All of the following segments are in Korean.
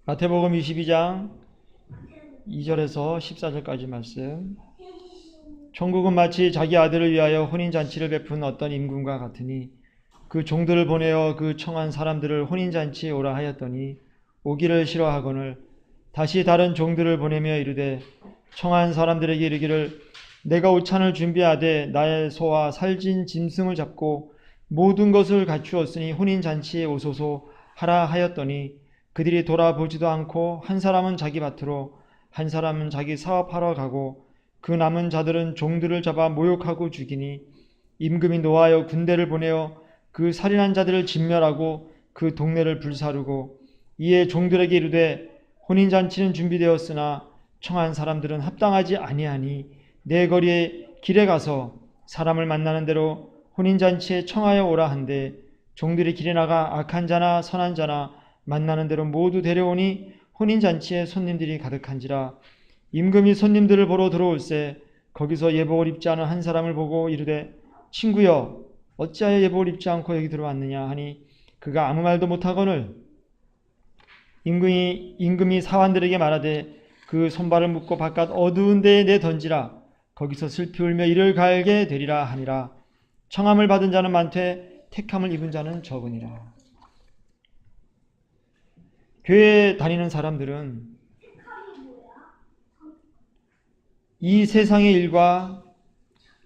마태복음 22장 2절에서 14절까지 말씀. 천국은 마치 자기 아들을 위하여 혼인잔치를 베푼 어떤 임금과 같으니 그 종들을 보내어 그 청한 사람들을 혼인잔치에 오라 하였더니 오기를 싫어하거늘 다시 다른 종들을 보내며 이르되 청한 사람들에게 이르기를 내가 오찬을 준비하되 나의 소와 살진 짐승을 잡고 모든 것을 갖추었으니 혼인잔치에 오소서 하라 하였더니 그들이 돌아보지도 않고 한 사람은 자기 밭으로 한 사람은 자기 사업하러 가고 그 남은 자들은 종들을 잡아 모욕하고 죽이니 임금이 노하여 군대를 보내어 그 살인한 자들을 진멸하고 그 동네를 불사르고 이에 종들에게 이르되 혼인잔치는 준비되었으나 청한 사람들은 합당하지 아니하니 내 거리에 길에 가서 사람을 만나는 대로 혼인잔치에 청하여 오라 한데 종들이 길에 나가 악한 자나 선한 자나 만나는 대로 모두 데려오니 혼인잔치에 손님들이 가득한지라. 임금이 손님들을 보러 들어올세 거기서 예복을 입지 않은 한 사람을 보고 이르되 친구여 어찌하여 예복을 입지 않고 여기 들어왔느냐 하니 그가 아무 말도 못하거늘 임금이 사환들에게 말하되 그 손발을 묶고 바깥 어두운 데에 내던지라. 거기서 슬피 울며 이를 갈게 되리라 하니라. 청함을 받은 자는 많되 택함을 입은 자는 적으니라. 교회에 다니는 사람들은 이 세상의 일과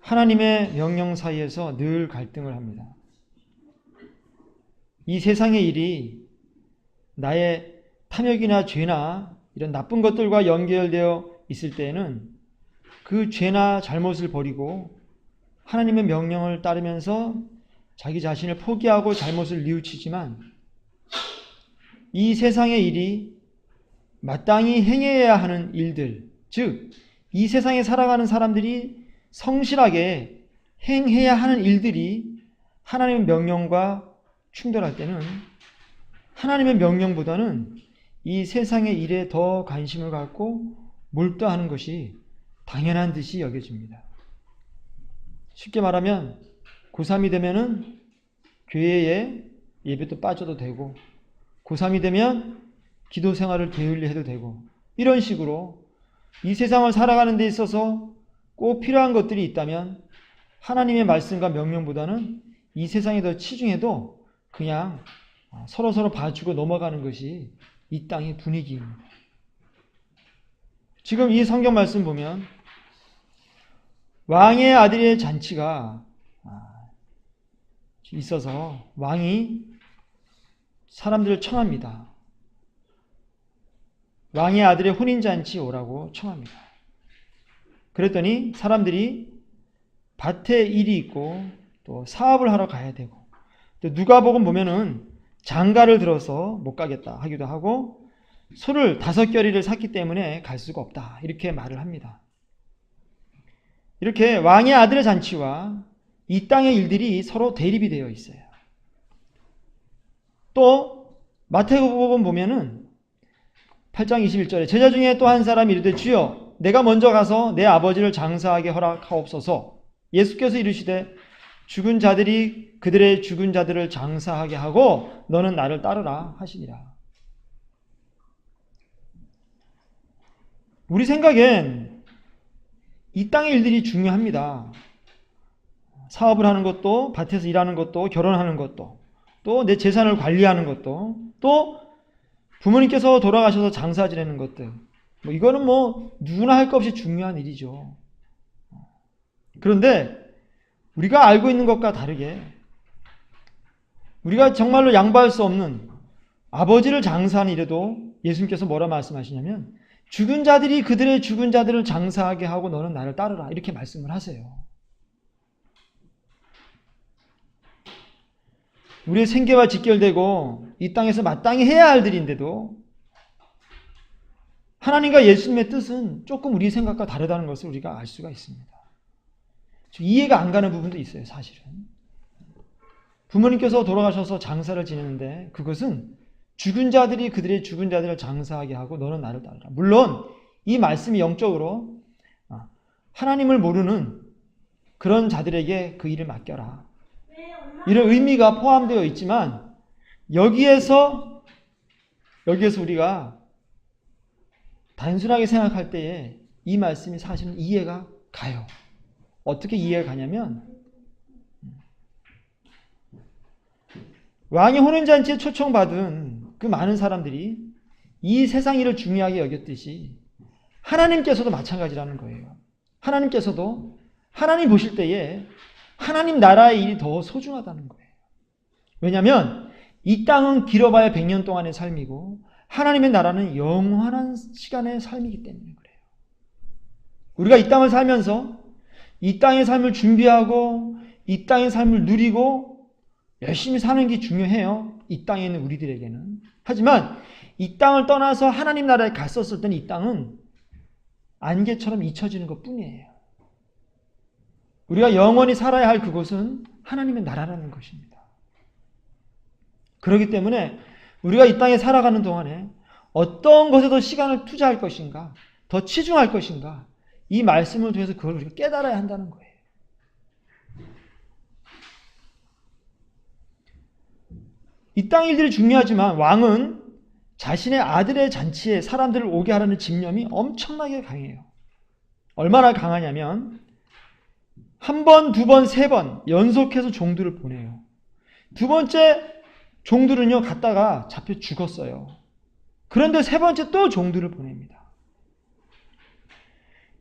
하나님의 명령 사이에서 늘 갈등을 합니다. 이 세상의 일이 나의 탐욕이나 죄나 이런 나쁜 것들과 연결되어 있을 때에는 그 죄나 잘못을 버리고 하나님의 명령을 따르면서 자기 자신을 포기하고 잘못을 뉘우치지만 이 세상의 일이 마땅히 행해야 하는 일들, 즉 이 세상에 살아가는 사람들이 성실하게 행해야 하는 일들이 하나님의 명령과 충돌할 때는 하나님의 명령보다는 이 세상의 일에 더 관심을 갖고 몰두하는 것이 당연한 듯이 여겨집니다. 쉽게 말하면 고3이 되면은 교회에 예배도 빠져도 되고 고3이 되면 기도 생활을 게을리 해도 되고 이런 식으로 이 세상을 살아가는 데 있어서 꼭 필요한 것들이 있다면 하나님의 말씀과 명령보다는 이 세상에 더 치중해도 그냥 서로 봐주고 넘어가는 것이 이 땅의 분위기입니다. 지금 이 성경 말씀 보면 왕의 아들의 잔치가 있어서 왕이 사람들을 청합니다. 왕의 아들의 혼인잔치 오라고 청합니다. 그랬더니 사람들이 밭에 일이 있고 또 사업을 하러 가야 되고 또 누가복음 보면은 장가를 들어서 못 가겠다 하기도 하고 소를 5겨리를 샀기 때문에 갈 수가 없다 이렇게 말을 합니다. 이렇게 왕의 아들의 잔치와 이 땅의 일들이 서로 대립이 되어 있어요. 또 마태복음 보면은 8장 21절에 제자 중에 또 한 사람이 이르되 주여 내가 먼저 가서 내 아버지를 장사하게 허락하옵소서. 예수께서 이르시되 죽은 자들이 그들의 죽은 자들을 장사하게 하고 너는 나를 따르라 하시니라. 우리 생각엔 이 땅의 일들이 중요합니다. 사업을 하는 것도 밭에서 일하는 것도 결혼하는 것도 또 내 재산을 관리하는 것도 또 부모님께서 돌아가셔서 장사 지내는 것들 이거는 누구나 할 것 없이 중요한 일이죠. 그런데 우리가 알고 있는 것과 다르게 우리가 정말로 양보할 수 없는 아버지를 장사하는 일에도 예수님께서 뭐라 말씀하시냐면 죽은 자들이 그들의 죽은 자들을 장사하게 하고 너는 나를 따르라 이렇게 말씀을 하세요. 우리의 생계와 직결되고 이 땅에서 마땅히 해야 할 일인데도 하나님과 예수님의 뜻은 조금 우리 생각과 다르다는 것을 우리가 알 수가 있습니다. 이해가 안 가는 부분도 있어요. 사실은 부모님께서 돌아가셔서 장사를 지내는데 그것은 죽은 자들이 그들의 죽은 자들을 장사하게 하고 너는 나를 따르라. 물론 이 말씀이 영적으로 하나님을 모르는 그런 자들에게 그 일을 맡겨라 이런 의미가 포함되어 있지만 여기에서 우리가 단순하게 생각할 때에 이 말씀이 사실은 이해가 가요. 어떻게 이해가 가냐면 왕의 혼인잔치에 초청받은 그 많은 사람들이 이 세상 일을 중요하게 여겼듯이 하나님께서도 마찬가지라는 거예요. 하나님께서도 하나님 보실 때에 하나님 나라의 일이 더 소중하다는 거예요. 왜냐하면 이 땅은 길어봐야 100년 동안의 삶이고 하나님의 나라는 영원한 시간의 삶이기 때문에 그래요. 우리가 이 땅을 살면서 이 땅의 삶을 준비하고 이 땅의 삶을 누리고 열심히 사는 게 중요해요. 이 땅에 있는 우리들에게는. 하지만 이 땅을 떠나서 하나님 나라에 갔었을 때는 이 땅은 안개처럼 잊혀지는 것 뿐이에요. 우리가 영원히 살아야 할 그곳은 하나님의 나라라는 것입니다. 그렇기 때문에 우리가 이 땅에 살아가는 동안에 어떤 것에 더 시간을 투자할 것인가, 더 치중할 것인가, 이 말씀을 통해서 그걸 우리가 깨달아야 한다는 거예요. 이 땅 일들이 중요하지만 왕은 자신의 아들의 잔치에 사람들을 오게 하라는 집념이 엄청나게 강해요. 얼마나 강하냐면 한 번, 두 번, 세 번 연속해서 종들을 보내요. 두 번째 종들은요 갔다가 잡혀 죽었어요. 그런데 세 번째 또 종들을 보냅니다.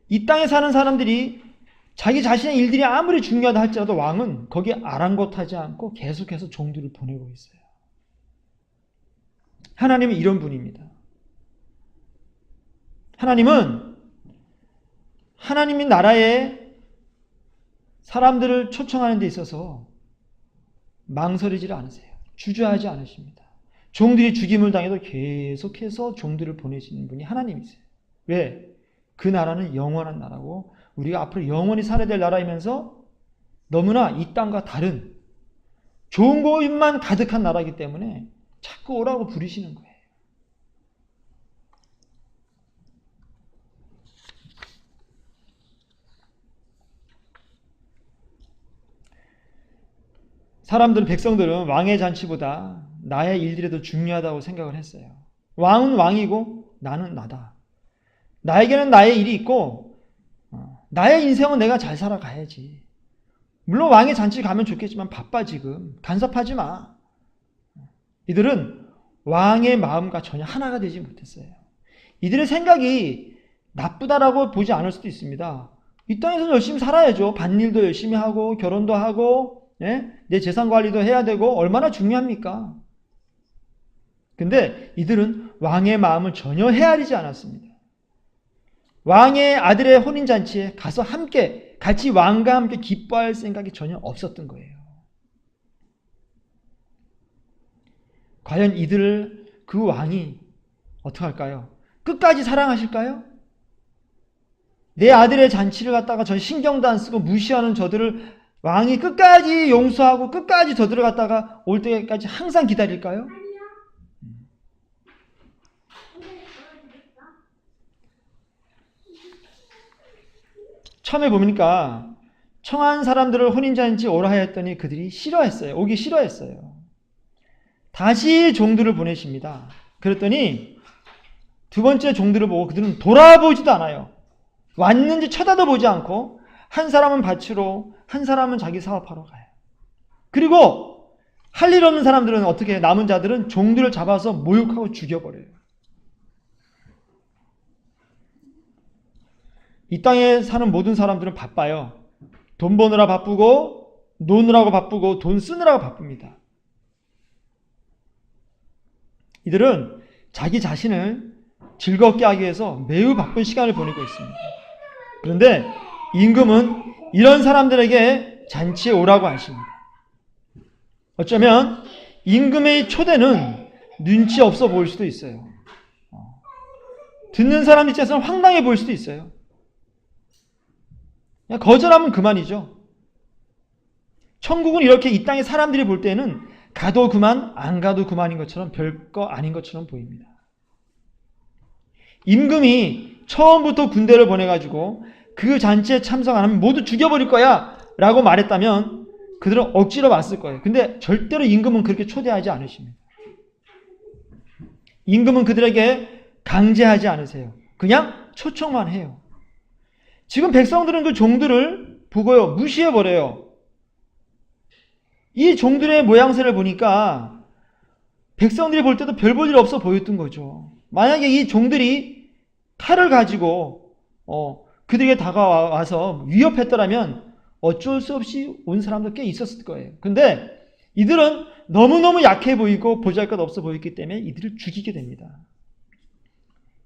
이 땅에 사는 사람들이 자기 자신의 일들이 아무리 중요하다 할지라도 왕은 거기에 아랑곳하지 않고 계속해서 종들을 보내고 있어요. 하나님은 이런 분입니다. 하나님은 하나님의 나라에 사람들을 초청하는 데 있어서 망설이지 않으세요. 주저하지 않으십니다. 종들이 죽임을 당해도 계속해서 종들을 보내시는 분이 하나님이세요. 왜? 그 나라는 영원한 나라고 우리가 앞으로 영원히 살아야 될 나라이면서 너무나 이 땅과 다른 좋은 것만 가득한 나라이기 때문에 자꾸 오라고 부르시는 거예요. 사람들은, 백성들은 왕의 잔치보다 나의 일들이 더 중요하다고 생각을 했어요. 왕은 왕이고 나는 나다. 나에게는 나의 일이 있고 나의 인생은 내가 잘 살아가야지. 물론 왕의 잔치 가면 좋겠지만 바빠 지금. 간섭하지 마. 이들은 왕의 마음과 전혀 하나가 되지 못했어요. 이들의 생각이 나쁘다라고 보지 않을 수도 있습니다. 이 땅에서는 열심히 살아야죠. 밭일도 열심히 하고 결혼도 하고 내 재산 관리도 해야 되고 얼마나 중요합니까? 근데 이들은 왕의 마음을 전혀 헤아리지 않았습니다. 왕의 아들의 혼인잔치에 가서 함께 같이 왕과 함께 기뻐할 생각이 전혀 없었던 거예요. 과연 이들을 그 왕이 어떻게 할까요? 끝까지 사랑하실까요? 내 아들의 잔치를 갖다가 전 신경도 안 쓰고 무시하는 저들을 왕이 끝까지 용서하고 끝까지 더 들어갔다가 올 때까지 항상 기다릴까요? 처음에 보니까 청한 사람들을 혼인잔치 오라 하였더니 그들이 싫어했어요. 오기 싫어했어요. 다시 종들을 보내십니다. 그랬더니 두 번째 종들을 보고 그들은 돌아보지도 않아요. 왔는지 쳐다도 보지 않고 한 사람은 밭으로 한 사람은 자기 사업하러 가요. 그리고 할 일 없는 사람들은 어떻게 해요? 남은 자들은 종들을 잡아서 모욕하고 죽여버려요. 이 땅에 사는 모든 사람들은 바빠요. 돈 버느라 바쁘고 노느라고 바쁘고 돈 쓰느라고 바쁩니다. 이들은 자기 자신을 즐겁게 하기 위해서 매우 바쁜 시간을 보내고 있습니다. 그런데 임금은 이런 사람들에게 잔치에 오라고 하십니다. 어쩌면 임금의 초대는 눈치 없어 보일 수도 있어요. 듣는 사람 입장에서는 황당해 보일 수도 있어요. 그냥 거절하면 그만이죠. 천국은 이렇게 이 땅의 사람들이 볼 때는 가도 그만, 안 가도 그만인 것처럼 별거 아닌 것처럼 보입니다. 임금이 처음부터 군대를 보내가지고 그 잔치에 참석 안 하면 모두 죽여버릴 거야 라고 말했다면 그들은 억지로 왔을 거예요. 근데 절대로 임금은 그렇게 초대하지 않으십니다. 임금은 그들에게 강제하지 않으세요. 그냥 초청만 해요. 지금 백성들은 그 종들을 보고요, 무시해버려요. 이 종들의 모양새를 보니까 백성들이 볼 때도 별 볼 일 없어 보였던 거죠. 만약에 이 종들이 칼을 가지고 그들에게 다가와서 위협했더라면 어쩔 수 없이 온 사람도 꽤 있었을 거예요. 근데 이들은 너무너무 약해 보이고 보잘것없어 보였기 때문에 이들을 죽이게 됩니다.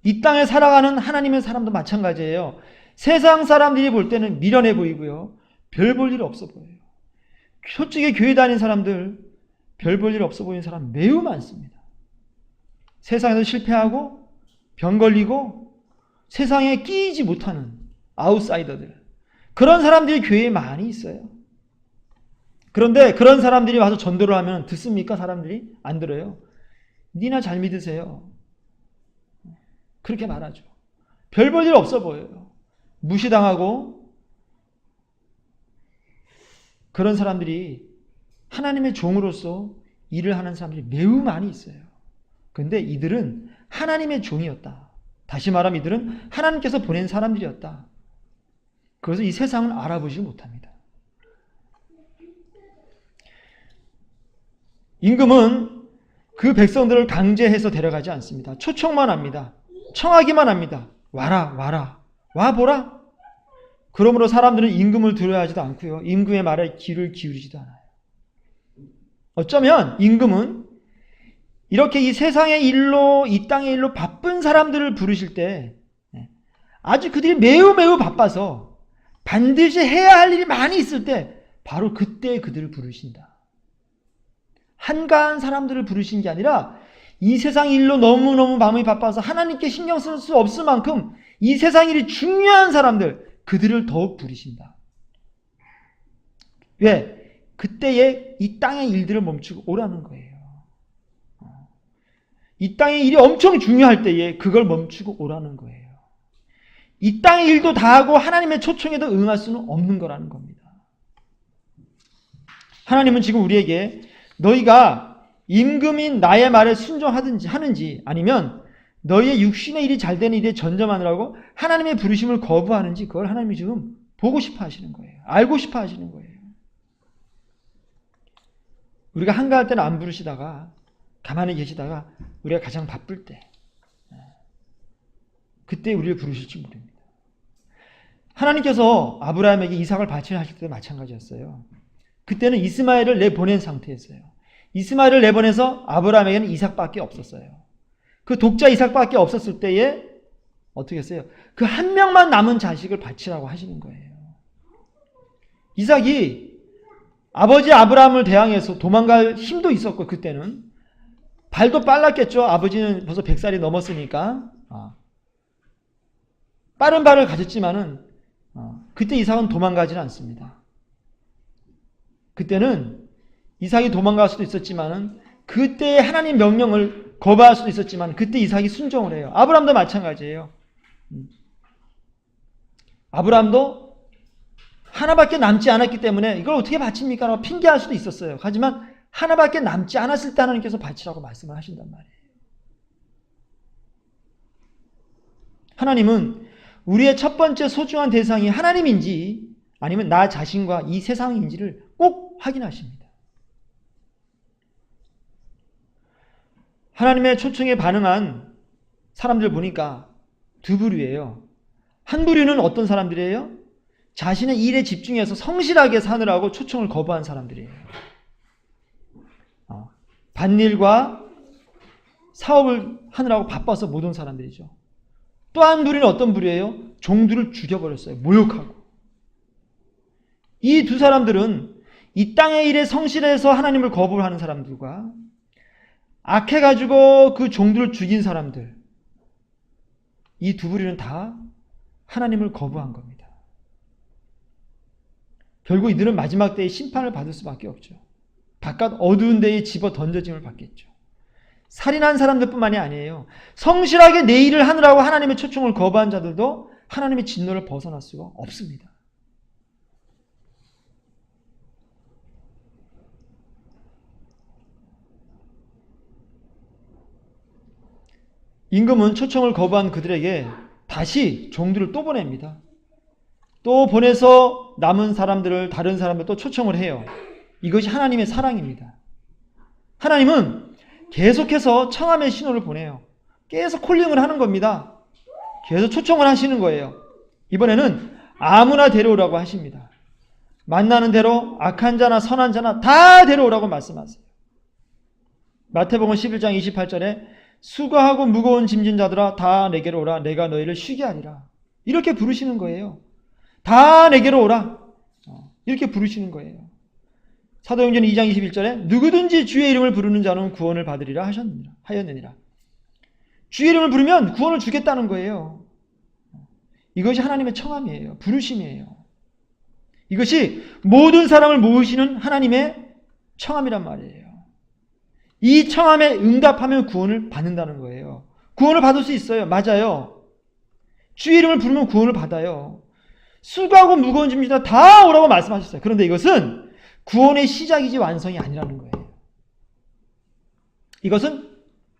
이 땅에 살아가는 하나님의 사람도 마찬가지예요. 세상 사람들이 볼 때는 미련해 보이고요, 별 볼 일 없어 보여요. 솔직히 교회 다니는 사람들 별 볼 일 없어 보이는 사람 매우 많습니다. 세상에서 실패하고 병 걸리고 세상에 끼이지 못하는 아웃사이더들, 그런 사람들이 교회에 많이 있어요. 그런데 그런 사람들이 와서 전도를 하면 듣습니까? 사람들이? 안 들어요. 니나 잘 믿으세요. 그렇게 말하죠. 별 볼 일 없어 보여요. 무시당하고, 그런 사람들이 하나님의 종으로서 일을 하는 사람들이 매우 많이 있어요. 근데 이들은 하나님의 종이었다. 다시 말하면 이들은 하나님께서 보낸 사람들이었다. 그래서 이 세상을 알아보지 못합니다. 임금은 그 백성들을 강제해서 데려가지 않습니다. 초청만 합니다. 청하기만 합니다. 와라, 와라, 와보라. 그러므로 사람들은 임금을 두려워하지도 않고요, 임금의 말에 귀를 기울이지도 않아요. 어쩌면 임금은 이렇게 이 세상의 일로, 이 땅의 일로 바쁜 사람들을 부르실 때 아주 그들이 매우 바빠서 반드시 해야 할 일이 많이 있을 때 바로 그때 그들을 부르신다. 한가한 사람들을 부르신 게 아니라 이 세상 일로 너무너무 마음이 바빠서 하나님께 신경 쓸 수 없을 만큼 이 세상 일이 중요한 사람들, 그들을 더욱 부르신다. 왜? 그때에 이 땅의 일들을 멈추고 오라는 거예요. 이 땅의 일이 엄청 중요할 때에 그걸 멈추고 오라는 거예요. 이 땅의 일도 다 하고 하나님의 초청에도 응할 수는 없는 거라는 겁니다. 하나님은 지금 우리에게 너희가 임금인 나의 말에 순종하든지 하는지, 아니면 너희의 육신의 일이 잘 되는 일에 전념하느라고 하나님의 부르심을 거부하는지, 그걸 하나님이 지금 보고 싶어 하시는 거예요. 알고 싶어 하시는 거예요. 우리가 한가할 때는 안 부르시다가 가만히 계시다가 우리가 가장 바쁠 때, 그때 우리를 부르실지 모릅니다. 하나님께서 아브라함에게 이삭을 바치하실 때도 마찬가지였어요. 그때는 이스마엘을 내보낸 상태였어요. 이스마엘을 내보내서 아브라함에게는 이삭밖에 없었어요. 그 독자 이삭밖에 없었을 때에 어떻게 했어요? 그 한 명만 남은 자식을 바치라고 하시는 거예요. 이삭이 아버지 아브라함을 대항해서 도망갈 힘도 있었고, 그때는 발도 빨랐겠죠. 아버지는 벌써 100살이 넘었으니까 빠른 발을 가졌지만은 그때 이삭은 도망가지는 않습니다. 그때는 이삭이 도망갈 수도 있었지만은, 그때 하나님 명령을 거부할 수도 있었지만, 그때 이삭이 순종을 해요. 아브라함도 마찬가지예요. 아브라함도 하나밖에 남지 않았기 때문에 이걸 어떻게 바칩니까? 라고 핑계할 수도 있었어요. 하지만 하나밖에 남지 않았을 때 하나님께서 바치라고 말씀을 하신단 말이에요. 하나님은 우리의 첫 번째 소중한 대상이 하나님인지 아니면 나 자신과 이 세상인지를 꼭 확인하십니다. 하나님의 초청에 반응한 사람들 보니까 두 부류예요. 한 부류는 어떤 사람들이에요? 자신의 일에 집중해서 성실하게 사느라고 초청을 거부한 사람들이에요. 밭일과 사업을 하느라고 바빠서 못 온 사람들이죠. 또 한 부류는 어떤 부류예요? 종들을 죽여버렸어요. 모욕하고. 이 두 사람들은 이 땅의 일에 성실해서 하나님을 거부하는 사람들과 악해가지고 그 종들을 죽인 사람들, 이 두 부류는 다 하나님을 거부한 겁니다. 결국 이들은 마지막 때에 심판을 받을 수밖에 없죠. 바깥 어두운 데에 집어 던져짐을 받겠죠. 살인한 사람들뿐만이 아니에요. 성실하게 내 일을 하느라고 하나님의 초청을 거부한 자들도 하나님의 진노를 벗어날 수가 없습니다. 임금은 초청을 거부한 그들에게 다시 종들을 또 보냅니다. 또 보내서 남은 사람들을, 다른 사람들 또 초청을 해요. 이것이 하나님의 사랑입니다. 하나님은 계속해서 청함의 신호를 보내요. 계속 콜링을 하는 겁니다. 계속 초청을 하시는 거예요. 이번에는 아무나 데려오라고 하십니다. 만나는 대로 악한 자나 선한 자나 다 데려오라고 말씀하세요. 마태복음 11장 28절에 수고하고 무거운 짐진 자들아 다 내게로 오라. 내가 너희를 쉬게 하리라. 이렇게 부르시는 거예요. 다 내게로 오라. 이렇게 부르시는 거예요. 사도행전 2장 21절에 누구든지 주의 이름을 부르는 자는 구원을 받으리라 하였느니라. 주의 이름을 부르면 구원을 주겠다는 거예요. 이것이 하나님의 청함이에요. 부르심이에요. 이것이 모든 사람을 모으시는 하나님의 청함이란 말이에요. 이 청함에 응답하면 구원을 받는다는 거예요. 구원을 받을 수 있어요. 맞아요. 주의 이름을 부르면 구원을 받아요. 수고하고 무거운 짐이다 다 오라고 말씀하셨어요. 그런데 이것은 구원의 시작이지 완성이 아니라는 거예요. 이것은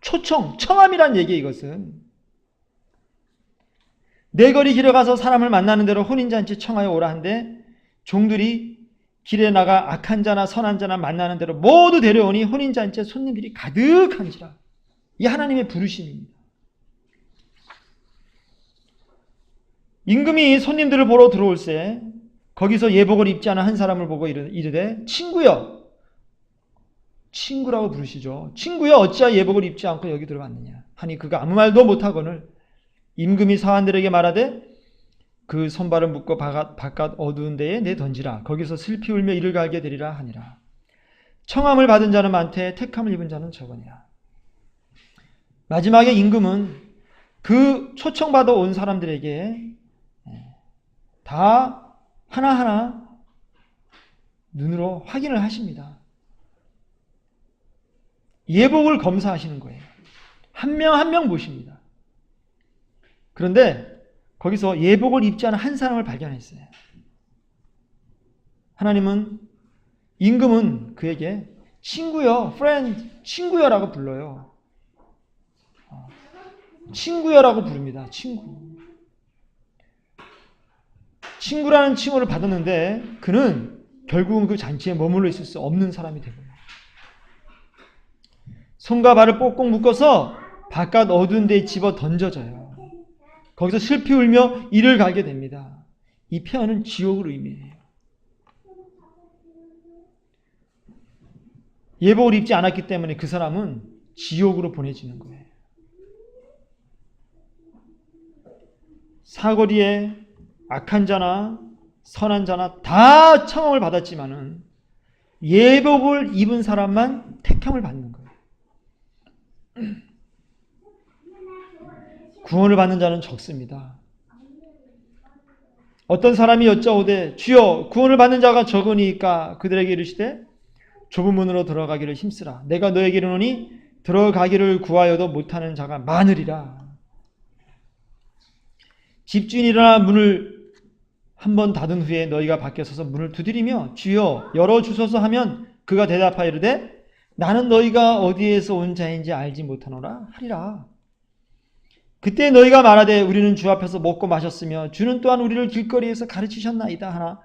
초청, 청함이란 얘기예요. 이것은 내 거리 길에 가서 사람을 만나는 대로 혼인잔치 청하여 오라 한데 종들이 길에 나가 악한 자나 선한 자나 만나는 대로 모두 데려오니 혼인잔치에 손님들이 가득한지라. 이 하나님의 부르심입니다. 임금이 손님들을 보러 들어올세 거기서 예복을 입지 않은 한 사람을 보고 이르되 친구여, 친구라고 부르시죠. 친구여 어찌하여 예복을 입지 않고 여기 들어왔느냐 하니 그가 아무 말도 못하거늘 임금이 사환들에게 말하되 그 손발을 묶고 바깥 어두운 데에 내던지라. 거기서 슬피 울며 이를 갈게 되리라 하니라. 청함을 받은 자는 많되 택함을 입은 자는 적으니라. 마지막에 임금은 그 초청받아 온 사람들에게 다 하나하나 눈으로 확인을 하십니다. 예복을 검사하시는 거예요. 한 명 한 명 보십니다. 그런데 거기서 예복을 입지 않은 한 사람을 발견했어요. 하나님은, 임금은 그에게 친구여, friend, 친구여라고 불러요. 친구여라고 부릅니다. 친구라는 칭호를 받았는데 그는 결국은 그 잔치에 머물러 있을 수 없는 사람이 되고요. 손과 발을 꼭꼭 묶어서 바깥 어두운 데에 집어 던져져요. 거기서 슬피 울며 이를 갈게 됩니다. 이 표현은 지옥을 의미해요. 예복을 입지 않았기 때문에 그 사람은 지옥으로 보내지는 거예요. 사거리에 악한 자나 선한 자나 다 청함을 받았지만은 예복을 입은 사람만 택함을 받는 거예요. 구원을 받는 자는 적습니다. 어떤 사람이 여짜오되 주여 구원을 받는 자가 적으니까 그들에게 이르시되 좁은 문으로 들어가기를 힘쓰라. 내가 너에게 이르노니 들어가기를 구하여도 못하는 자가 많으리라. 집주인이 일어나 문을 한번 닫은 후에 너희가 밖에 서서 문을 두드리며 주여 열어주소서 하면 그가 대답하여 이르되 나는 너희가 어디에서 온 자인지 알지 못하노라 하리라. 그때 너희가 말하되 우리는 주 앞에서 먹고 마셨으며 주는 또한 우리를 길거리에서 가르치셨나이다 하나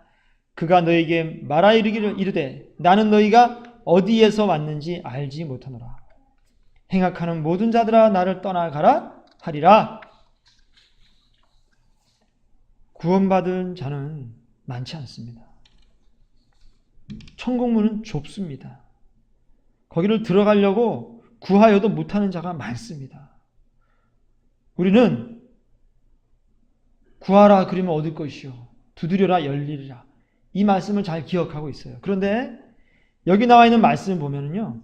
그가 너희에게 말하 이르되 나는 너희가 어디에서 왔는지 알지 못하노라. 행악하는 모든 자들아 나를 떠나가라 하리라. 구원받은 자는 많지 않습니다. 천국문은 좁습니다. 거기를 들어가려고 구하여도 못하는 자가 많습니다. 우리는 구하라 그러면 얻을 것이요 두드려라 열리리라 이 말씀을 잘 기억하고 있어요. 그런데 여기 나와 있는 말씀을 보면은요,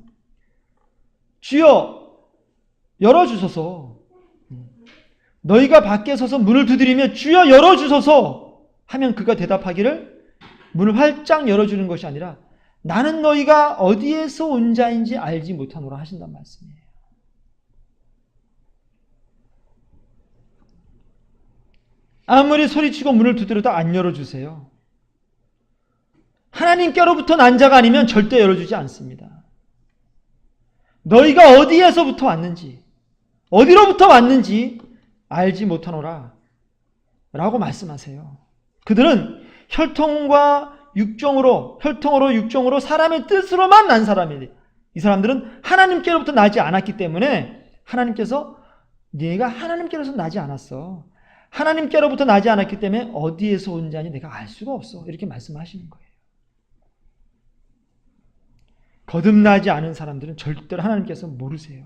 주여 열어주소서, 너희가 밖에 서서 문을 두드리며 주여 열어주소서 하면 그가 대답하기를 문을 활짝 열어주는 것이 아니라 나는 너희가 어디에서 온 자인지 알지 못하노라 하신단 말씀이에요. 아무리 소리치고 문을 두드려도 안 열어주세요. 하나님께로부터 난 자가 아니면 절대 열어주지 않습니다. 너희가 어디에서부터 왔는지, 어디로부터 왔는지 알지 못하노라. 라고 말씀하세요. 그들은 혈통으로 육종으로 사람의 뜻으로만 난 사람이에요. 이 사람들은 하나님께로부터 나지 않았기 때문에 하나님께서 네가 하나님께로서 나지 않았어. 하나님께로부터 나지 않았기 때문에 어디에서 온 자니 내가 알 수가 없어. 이렇게 말씀하시는 거예요. 거듭나지 않은 사람들은 절대로 하나님께서 모르세요.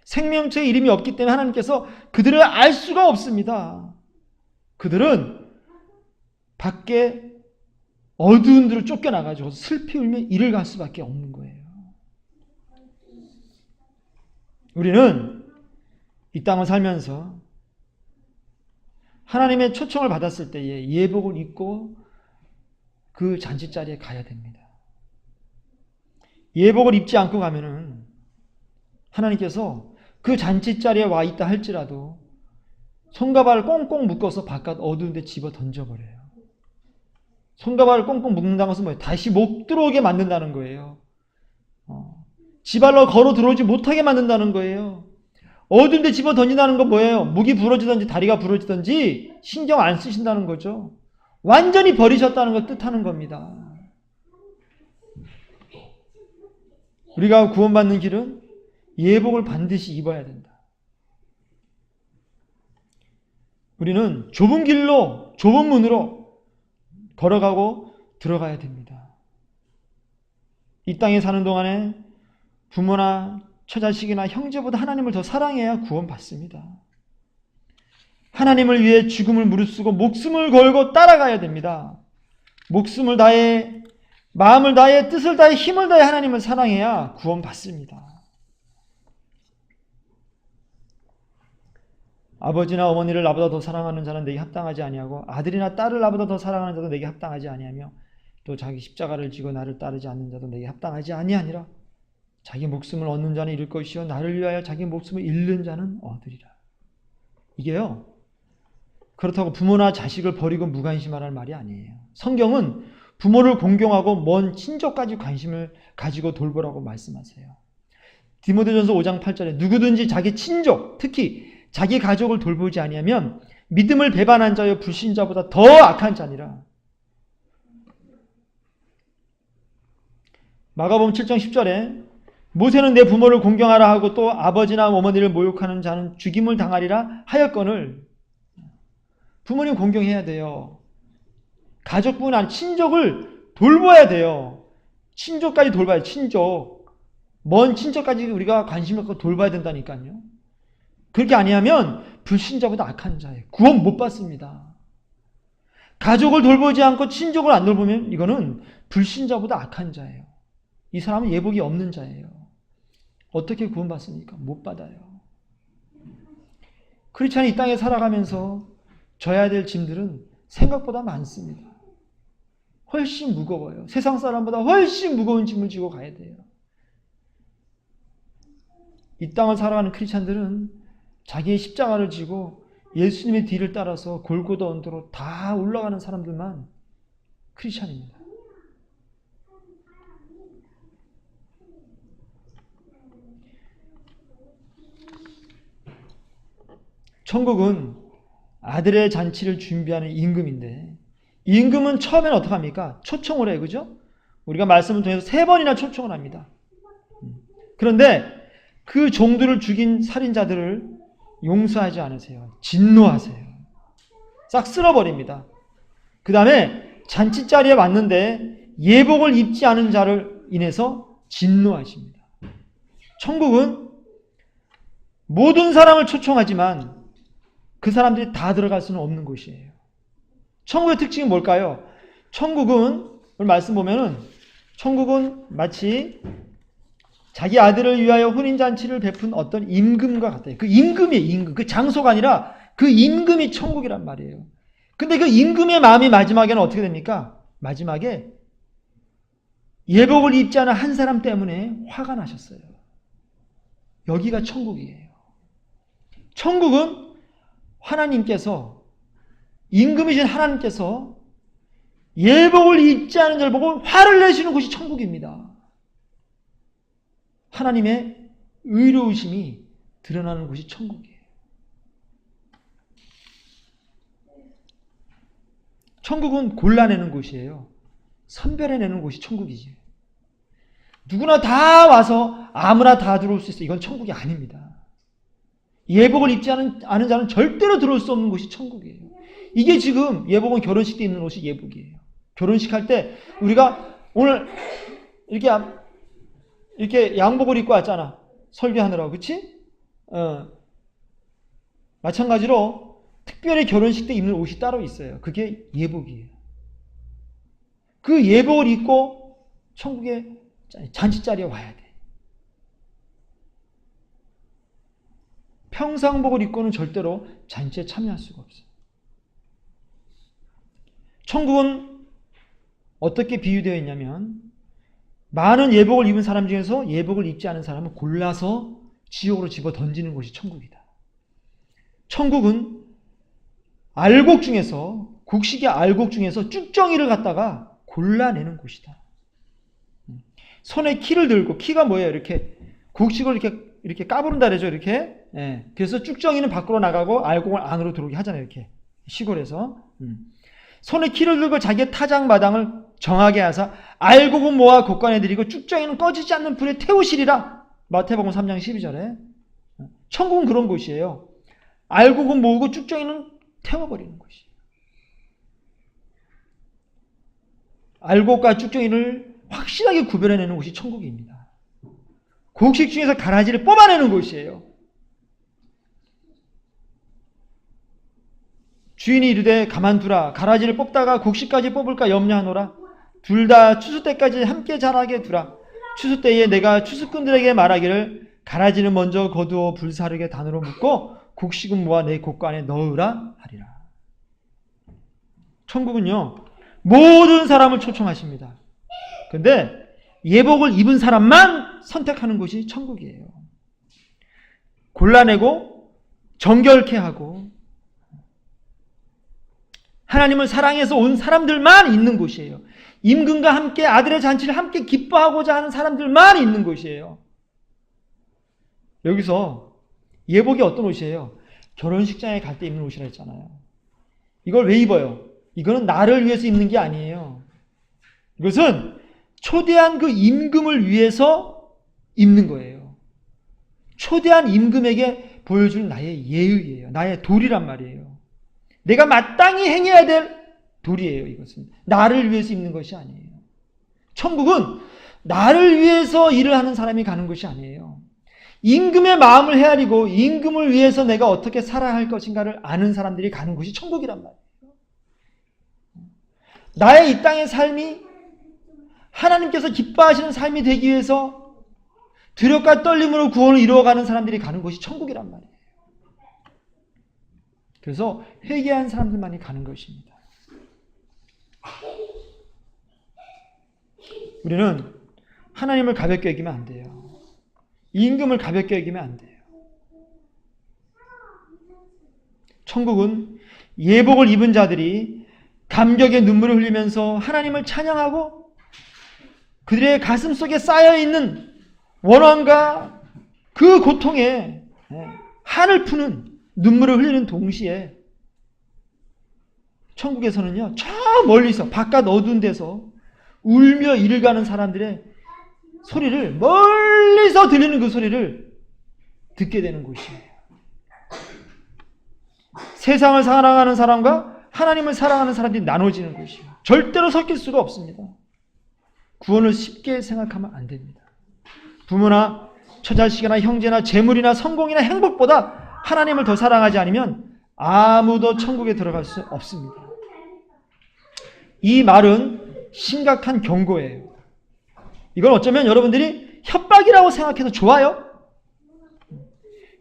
생명체의 이름이 없기 때문에 하나님께서 그들을 알 수가 없습니다. 그들은 밖에 어두운 데로 쫓겨나가지고 슬피 울며 이를 갈 수밖에 없는 거예요. 우리는 이 땅을 살면서 하나님의 초청을 받았을 때에 예복을 입고 그 잔치자리에 가야 됩니다. 예복을 입지 않고 가면은 하나님께서 그 잔치자리에 와 있다 할지라도 손과 발을 꽁꽁 묶어서 바깥 어두운 데 집어 던져버려요. 손과 발을 꽁꽁 묶는다는 것은 뭐예요? 다시 못 들어오게 만든다는 거예요. 지발로 걸어 들어오지 못하게 만든다는 거예요. 어두운 데 집어 던진다는 건 뭐예요? 목이 부러지든지 다리가 부러지든지 신경 안 쓰신다는 거죠. 완전히 버리셨다는 걸 뜻하는 겁니다. 우리가 구원받는 길은 예복을 반드시 입어야 된다. 우리는 좁은 길로, 좁은 문으로 걸어가고 들어가야 됩니다. 이 땅에 사는 동안에 부모나 처자식이나 형제보다 하나님을 더 사랑해야 구원받습니다. 하나님을 위해 죽음을 무릅쓰고 목숨을 걸고 따라가야 됩니다. 목숨을 다해, 마음을 다해, 뜻을 다해, 힘을 다해 하나님을 사랑해야 구원받습니다. 아버지나 어머니를 나보다 더 사랑하는 자는 내게 합당하지 아니하고 아들이나 딸을 나보다 더 사랑하는 자도 내게 합당하지 아니하며 또 자기 십자가를 지고 나를 따르지 않는 자도 내게 합당하지 아니하니라. 자기 목숨을 얻는 자는 잃을 것이요 나를 위하여 자기 목숨을 잃는 자는 얻으리라. 이게요, 그렇다고 부모나 자식을 버리고 무관심하라는 말이 아니에요. 성경은 부모를 공경하고 먼 친족까지 관심을 가지고 돌보라고 말씀하세요. 디모데전서 5장 8절에 누구든지 자기 친족, 특히 자기 가족을 돌보지 아니하면 믿음을 배반한 자여 불신자보다 더 악한 자니라. 마가복음 7장 10절에 모세는 내 부모를 공경하라 하고 또 아버지나 어머니를 모욕하는 자는 죽임을 당하리라 하였거늘. 부모님 공경해야 돼요. 가족뿐 아니라 친족을 돌봐야 돼요. 친족까지 돌봐야, 친족. 먼 친족까지 우리가 관심 갖고 돌봐야 된다니까요. 그렇게 아니하면 불신자보다 악한 자예요. 구원 못 받습니다. 가족을 돌보지 않고 친족을 안 돌보면 이거는 불신자보다 악한 자예요. 이 사람은 예복이 없는 자예요. 어떻게 구원받습니까? 못 받아요. 크리스찬이 이 땅에 살아가면서 져야 될 짐들은 생각보다 많습니다. 훨씬 무거워요. 세상 사람보다 훨씬 무거운 짐을 지고 가야 돼요. 이 땅을 살아가는 크리스찬들은 자기의 십자가를 지고 예수님의 뒤를 따라서 골고다 언덕으로 다 올라가는 사람들만 크리스찬입니다. 천국은 아들의 잔치를 준비하는 임금인데, 임금은 처음에는 어떻게 합니까? 초청을 해요. 그죠? 우리가 말씀을 통해서 3번이나 초청을 합니다. 그런데 그 종들을 죽인 살인자들을 용서하지 않으세요. 진노하세요. 싹 쓸어버립니다. 그 다음에 잔치자리에 왔는데 예복을 입지 않은 자를 인해서 진노하십니다. 천국은 모든 사람을 초청하지만 그 사람들이 다 들어갈 수는 없는 곳이에요. 천국의 특징이 뭘까요? 천국은, 오늘 말씀 보면은 천국은 마치 자기 아들을 위하여 혼인잔치를 베푼 어떤 임금과 같아요. 그 임금이에요, 임금. 그 장소가 아니라 그 임금이 천국이란 말이에요. 근데 그 임금의 마음이 마지막에는 어떻게 됩니까? 마지막에 예복을 입지 않은 한 사람 때문에 화가 나셨어요. 여기가 천국이에요. 천국은 하나님께서, 임금이신 하나님께서 예복을 입지 않은 자를 보고 화를 내시는 곳이 천국입니다. 하나님의 의로우심이 드러나는 곳이 천국이에요. 천국은 골라내는 곳이에요. 선별해내는 곳이 천국이지. 누구나 다 와서 아무나 다 들어올 수 있어. 이건 천국이 아닙니다. 예복을 입지 않은 자는 절대로 들어올 수 없는 곳이 천국이에요. 이게 지금 예복은 결혼식 때 입는 옷이 예복이에요. 결혼식 할 때 우리가 오늘 이렇게 양복을 입고 왔잖아. 설교하느라고. 그치? 마찬가지로 특별히 결혼식 때 입는 옷이 따로 있어요. 그게 예복이에요. 그 예복을 입고 천국에 잔치자리에 와야 돼. 평상복을 입고는 절대로 잔치에 참여할 수가 없어요. 천국은 어떻게 비유되어 있냐면 많은 예복을 입은 사람 중에서 예복을 입지 않은 사람을 골라서 지옥으로 집어 던지는 곳이 천국이다. 천국은 알곡 중에서 곡식의 알곡 중에서 쭉정이를 갖다가 골라내는 곳이다. 손에 키를 들고, 키가 뭐예요? 이렇게 곡식을 이렇게 까부른다 그러죠. 이렇게. 예. 그래서 쭉정이는 밖으로 나가고 알곡을 안으로 들어오게 하잖아요. 이렇게 시골에서. 손에 키를 들고 자기의 타작 마당을 정하게 하사 알곡은 모아 곳간에 들이고 쭉정이는 꺼지지 않는 불에 태우시리라. 마태복음 3장 12절에. 천국은 그런 곳이에요. 알곡은 모으고 쭉정이는 태워버리는 곳이에요. 알곡과 쭉정이를 확실하게 구별해내는 곳이 천국입니다. 곡식 중에서 가라지를 뽑아내는 곳이에요. 주인이 이르되 가만두라. 가라지를 뽑다가 곡식까지 뽑을까 염려하노라. 둘 다 추수 때까지 함께 자라게 두라. 추수 때에 내가 추수꾼들에게 말하기를 가라지는 먼저 거두어 불사르게 단으로 묶고 곡식은 모아 내 곳간에 넣으라 하리라. 천국은요 모든 사람을 초청하십니다. 근데 예복을 입은 사람만 선택하는 곳이 천국이에요. 골라내고 정결케 하고 하나님을 사랑해서 온 사람들만 있는 곳이에요. 임금과 함께 아들의 잔치를 함께 기뻐하고자 하는 사람들만 있는 곳이에요. 여기서 예복이 어떤 옷이에요? 결혼식장에 갈 때 입는 옷이라 했잖아요. 이걸 왜 입어요? 이거는 나를 위해서 입는 게 아니에요. 이것은 초대한 그 임금을 위해서 입는 거예요. 초대한 임금에게 보여줄 나의 예의예요. 나의 도리란 말이에요. 내가 마땅히 행해야 될 도리예요. 이것은 나를 위해서 입는 것이 아니에요. 천국은 나를 위해서 일을 하는 사람이 가는 것이 아니에요. 임금의 마음을 헤아리고 임금을 위해서 내가 어떻게 살아야 할 것인가를 아는 사람들이 가는 곳이 천국이란 말이에요. 나의 이 땅의 삶이 하나님께서 기뻐하시는 삶이 되기 위해서 두렵과 떨림으로 구원을 이루어가는 사람들이 가는 곳이 천국이란 말이에요. 그래서 회개한 사람들만이 가는 것입니다. 우리는 하나님을 가볍게 여기면 안 돼요. 임금을 가볍게 여기면 안 돼요. 천국은 예복을 입은 자들이 감격의 눈물을 흘리면서 하나님을 찬양하고 그들의 가슴 속에 쌓여있는 원한과 그 고통에 한을 푸는 눈물을 흘리는 동시에 천국에서는요, 저 멀리서 바깥 어두운 데서 울며 이를 가는 사람들의 소리를 멀리서 들리는 그 소리를 듣게 되는 곳이에요. 세상을 사랑하는 사람과 하나님을 사랑하는 사람들이 나눠지는 곳이에요. 절대로 섞일 수가 없습니다. 구원을 쉽게 생각하면 안 됩니다. 부모나 처자식이나 형제나 재물이나 성공이나 행복보다 하나님을 더 사랑하지 않으면 아무도 천국에 들어갈 수 없습니다. 이 말은 심각한 경고예요. 이건 어쩌면 여러분들이 협박이라고 생각해도 좋아요.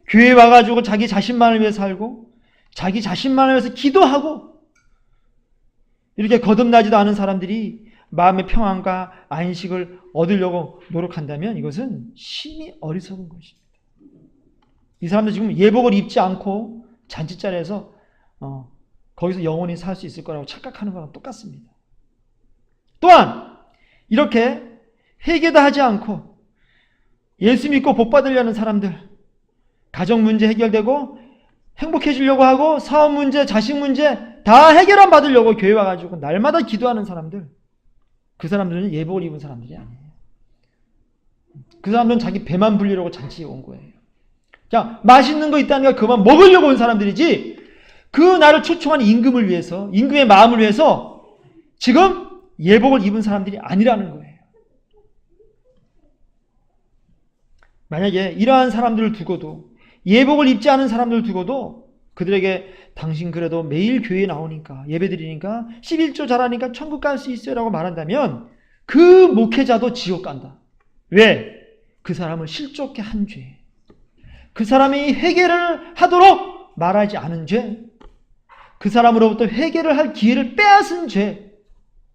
교회에 와가지고 자기 자신만을 위해 살고 자기 자신만을 위해서 기도하고 이렇게 거듭나지도 않은 사람들이 마음의 평안과 안식을 얻으려고 노력한다면 이것은 심히 어리석은 것입니다. 이 사람들 지금 예복을 입지 않고 잔치자리에서 거기서 영원히 살 수 있을 거라고 착각하는 거랑 똑같습니다. 또한 이렇게 회개도 하지 않고 예수 믿고 복 받으려는 사람들, 가정 문제 해결되고 행복해지려고 하고 사업 문제, 자식 문제 다 다 해결안 받으려고 교회 와가지고 날마다 기도하는 사람들, 그 사람들은 예복을 입은 사람들이 아니에요. 그 사람들은 자기 배만 불리려고 잔치에 온 거예요. 그냥 맛있는 거 있다니까 그만 먹으려고 온 사람들이지, 그 나를 초청한 임금을 위해서, 임금의 마음을 위해서 지금 예복을 입은 사람들이 아니라는 거예요. 만약에 이러한 사람들을 두고도, 예복을 입지 않은 사람들을 두고도 그들에게 당신 그래도 매일 교회에 나오니까, 예배드리니까 11조 잘하니까 천국 갈 수 있어요 라고 말한다면 그 목회자도 지옥 간다. 왜? 그 사람을 실족케 한 죄, 그 사람이 회개를 하도록 말하지 않은 죄, 그 사람으로부터 회개를 할 기회를 빼앗은 죄.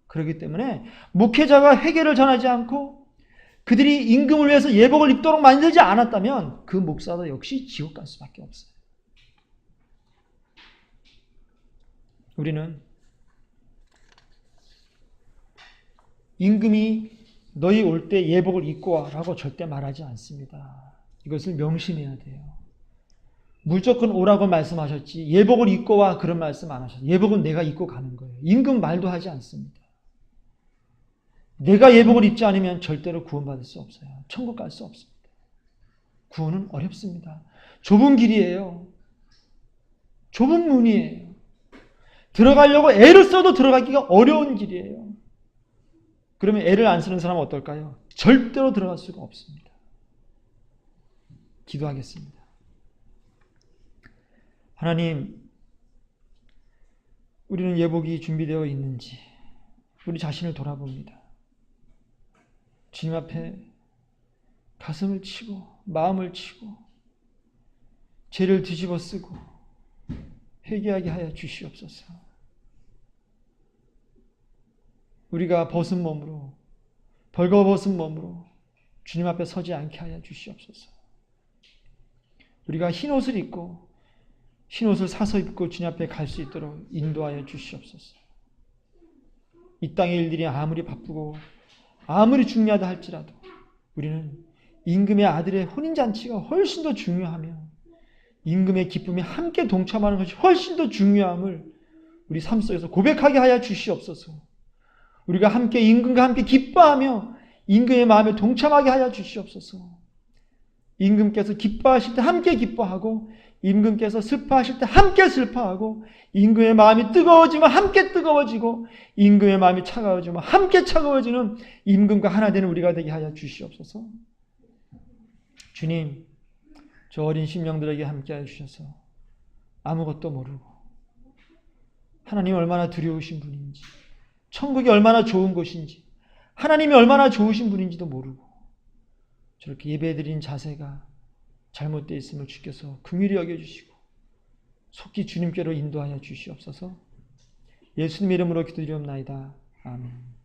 그렇기 때문에 목회자가 회개를 전하지 않고 그들이 임금을 위해서 예복을 입도록 만들지 않았다면 그 목사도 역시 지옥 갈 수밖에 없어요. 우리는 임금이 너희 올 때 예복을 입고 와라고 절대 말하지 않습니다. 이것을 명심해야 돼요. 무조건 오라고 말씀하셨지 예복을 입고 와 그런 말씀 안 하셨어요. 예복은 내가 입고 가는 거예요. 임금 말도 하지 않습니다. 내가 예복을 입지 않으면 절대로 구원받을 수 없어요. 천국 갈 수 없습니다. 구원은 어렵습니다. 좁은 길이에요. 좁은 문이에요. 들어가려고 애를 써도 들어가기가 어려운 길이에요. 그러면 애를 안 쓰는 사람은 어떨까요? 절대로 들어갈 수가 없습니다. 기도하겠습니다. 하나님, 우리는 예복이 준비되어 있는지 우리 자신을 돌아봅니다. 주님 앞에 가슴을 치고 마음을 치고 죄를 뒤집어 쓰고 회개하게 하여 주시옵소서. 우리가 벗은 몸으로, 벌거벗은 몸으로 주님 앞에 서지 않게 하여 주시옵소서. 우리가 흰 옷을 입고 흰 옷을 사서 입고 주님 앞에 갈 수 있도록 인도하여 주시옵소서. 이 땅의 일들이 아무리 바쁘고 아무리 중요하다 할지라도 우리는 임금의 아들의 혼인잔치가 훨씬 더 중요하며 임금의 기쁨에 함께 동참하는 것이 훨씬 더 중요함을 우리 삶 속에서 고백하게 하여 주시옵소서. 우리가 함께 임금과 함께 기뻐하며 임금의 마음에 동참하게 하여 주시옵소서. 임금께서 기뻐하실 때 함께 기뻐하고 임금께서 슬퍼하실 때 함께 슬퍼하고 임금의 마음이 뜨거워지면 함께 뜨거워지고 임금의 마음이 차가워지면 함께 차가워지는 임금과 하나 되는 우리가 되게 하여 주시옵소서. 주님, 저 어린 심령들에게 함께 하여 주셔서 아무것도 모르고 하나님 얼마나 두려우신 분인지, 천국이 얼마나 좋은 곳인지, 하나님이 얼마나 좋으신 분인지도 모르고 저렇게 예배드린 자세가 잘못되어 있음을 주께서 긍휼히 여겨주시고 속히 주님께로 인도하여 주시옵소서. 예수님 이름으로 기도드리옵나이다. 아멘.